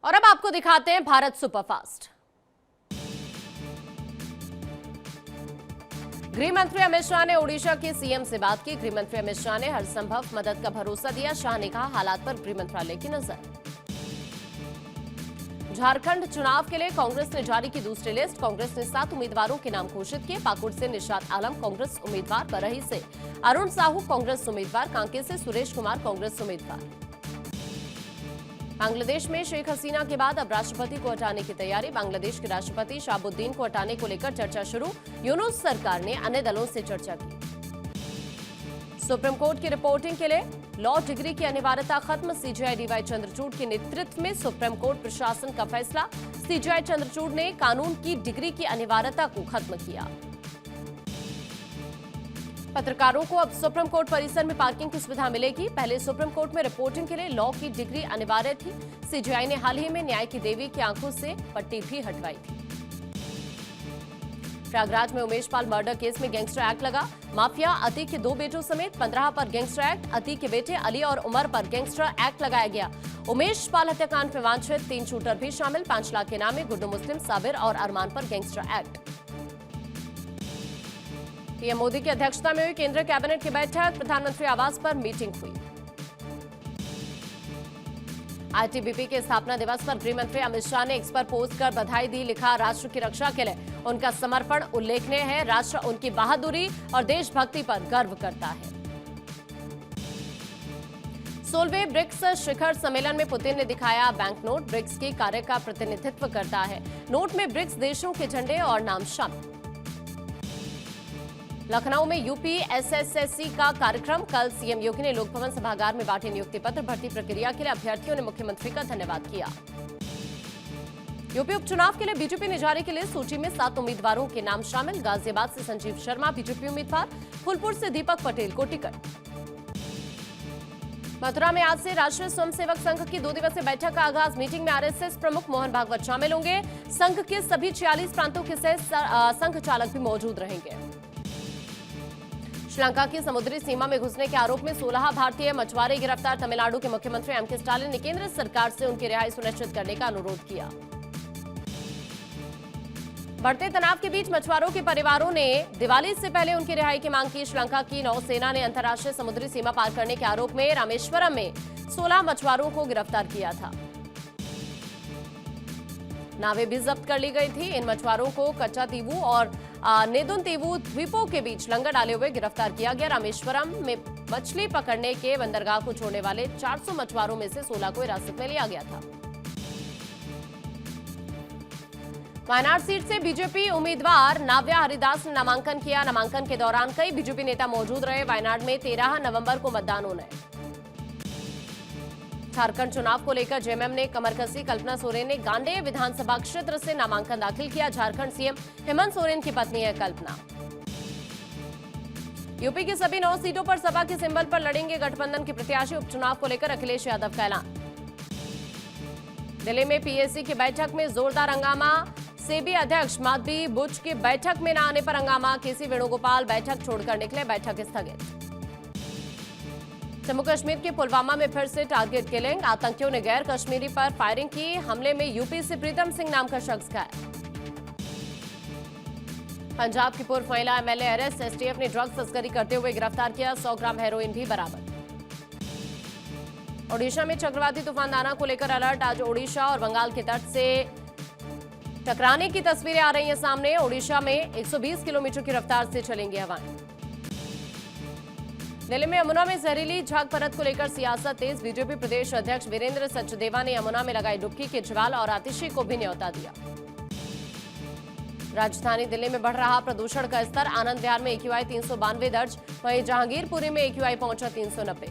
और अब आपको दिखाते हैं भारत सुपरफास्ट। गृह मंत्री अमित शाह ने ओडिशा के सीएम से बात की। गृह मंत्री अमित शाह ने हर संभव मदद का भरोसा दिया। शाह ने कहा, हालात पर गृह मंत्रालय की नजर। झारखंड चुनाव के लिए कांग्रेस ने जारी की दूसरी लिस्ट। कांग्रेस ने 7 उम्मीदवारों के नाम घोषित किए। पाकुड़ से निशात आलम कांग्रेस उम्मीदवार, बरही से अरुण साहू कांग्रेस उम्मीदवार, कांके से सुरेश कुमार कांग्रेस उम्मीदवार। बांग्लादेश में शेख हसीना के बाद अब राष्ट्रपति को हटाने की तैयारी। बांग्लादेश के राष्ट्रपति शाहबुद्दीन को हटाने को लेकर चर्चा शुरू। यूनुस सरकार ने अन्य दलों से चर्चा की। सुप्रीम कोर्ट की रिपोर्टिंग के लिए लॉ डिग्री की अनिवार्यता खत्म। सीजेआई डीवाई चंद्रचूड़ के नेतृत्व में सुप्रीम कोर्ट प्रशासन का फैसला। सीजेआई चंद्रचूड़ ने कानून की डिग्री की अनिवार्यता को खत्म किया। पत्रकारों को अब सुप्रीम कोर्ट परिसर में पार्किंग की सुविधा मिलेगी। पहले सुप्रीम कोर्ट में रिपोर्टिंग के लिए लॉ की डिग्री अनिवार्य थी। सीजेआई ने हाल ही में न्याय की देवी की आंखों से पट्टी भी हटवाई थी। प्रयागराज में उमेश पाल मर्डर केस में गैंगस्टर एक्ट लगा। माफिया अतीक के 2 बेटों समेत 15 पर गैंगस्टर एक्ट। अतीक के बेटे अली और उमर पर गैंगस्टर एक्ट लगाया गया। उमेश पाल हत्याकांड में वांछित 3 शूटर भी शामिल। 5 लाख के नामे गुड्डू मुस्लिम, साबिर और अरमान पर गैंगस्टर एक्ट। पीएम मोदी की अध्यक्षता में हुई केंद्रीय कैबिनेट की बैठक। प्रधानमंत्री आवास पर मीटिंग हुई। आईटीबीपी के स्थापना दिवस पर गृह मंत्री अमित शाह ने एक्स पर पोस्ट कर बधाई दी। लिखा, राष्ट्र की रक्षा के लिए उनका समर्पण उल्लेखनीय है। राष्ट्र उनकी बहादुरी और देशभक्ति पर गर्व करता है। 16वें ब्रिक्स शिखर सम्मेलन में पुतिन ने दिखाया बैंक नोट। ब्रिक्स के कार्य का प्रतिनिधित्व करता है। नोट में ब्रिक्स देशों के झंडे और नाम शामिल। लखनऊ में यूपी एसएसएससी का कार्यक्रम। कल सीएम योगी ने लोक भवन सभागार में बांटे नियुक्ति पत्र। भर्ती प्रक्रिया के लिए अभ्यर्थियों ने मुख्यमंत्री का धन्यवाद किया। यूपी उपचुनाव के लिए बीजेपी ने जारी की लिस्ट। सूची में 7 उम्मीदवारों के नाम शामिल। गाजियाबाद से संजीव शर्मा बीजेपी उम्मीदवार। फूलपुर से दीपक पटेल को टिकट। मथुरा में आज से राष्ट्रीय स्वयंसेवक संघ की 2 दिवसीय बैठक का आगाज। मीटिंग में आरएसएस प्रमुख मोहन भागवत शामिल होंगे। संघ के सभी 46 प्रांतों के संघ चालक भी मौजूद रहेंगे। श्रीलंका की समुद्री सीमा में घुसने के आरोप में 16 भारतीय मछुआरे गिरफ्तार। तमिलनाडु के मुख्यमंत्री एमके स्टालिन ने केंद्र सरकार से उनकी रिहाई सुनिश्चित करने का अनुरोध किया। बढ़ते तनाव के बीच मछुआरों के परिवारों ने दिवाली से पहले उनकी रिहाई की मांग की। श्रीलंका की नौसेना ने अंतर्राष्ट्रीय समुद्री सीमा पार करने के आरोप में रामेश्वरम में 16 मछुआरों को गिरफ्तार किया था। नावें भी जब्त कर ली गई थी। इन मछुआरों को कच्चा तीवू और नेदुन तीवू द्वीपों के बीच लंगर डाले हुए गिरफ्तार किया गया। रामेश्वरम में मछली पकड़ने के बंदरगाह को छोड़ने वाले 400 मछुआरों में से 16 को हिरासत में लिया गया था। वायनाड सीट से बीजेपी उम्मीदवार नाव्या हरिदास ने नामांकन किया। नामांकन के दौरान कई बीजेपी नेता मौजूद रहे। वायनाड में 13 नवंबर को मतदान होना है। झारखंड चुनाव को लेकर जेएमएम ने कमर कसी। कल्पना सोरेन ने गांडेय विधानसभा क्षेत्र से नामांकन दाखिल किया। झारखंड सीएम हेमंत सोरेन की पत्नी है कल्पना। यूपी की सभी 9 सीटों पर सपा के सिंबल पर लड़ेंगे गठबंधन के प्रत्याशी। उपचुनाव को लेकर अखिलेश यादव का ऐलान। दिल्ली में पीएसी की बैठक में जोरदार हंगामा। सेबी अध्यक्ष माधवी बुच की बैठक में न आने पर हंगामा। केसी वेणुगोपाल बैठक छोड़कर निकले। बैठक स्थगित। जम्मू कश्मीर के पुलवामा में फिर से टारगेट किलिंग। आतंकियों ने गैर कश्मीरी पर फायरिंग की। हमले में यूपी से प्रीतम सिंह नाम का शख्स घायल। पंजाब की पूर्व महिला एमएलए अरेस्ट। एसटीएफ ने ड्रग्स तस्करी करते हुए गिरफ्तार किया। 100 ग्राम हेरोइन भी बरामद। ओडिशा में चक्रवाती तूफान दाना को लेकर अलर्ट। आज ओडिशा और बंगाल के तट से टकराने की तस्वीरें आ रही हैं सामने। ओडिशा में 120 किलोमीटर की रफ्तार से चलेंगी हवाएं। दिल्ली में यमुना में जहरीली झाग परत को लेकर सियासत तेज। बीजेपी प्रदेश अध्यक्ष वीरेंद्र सचदेवा ने यमुना में लगाई डुबकी। केजरीवाल और आतिशी को भी न्योता दिया। राजधानी दिल्ली में बढ़ रहा प्रदूषण का स्तर। आनंद विहार में AQI 392 दर्ज। वहीं जहांगीरपुरी में AQI पहुंचा 390।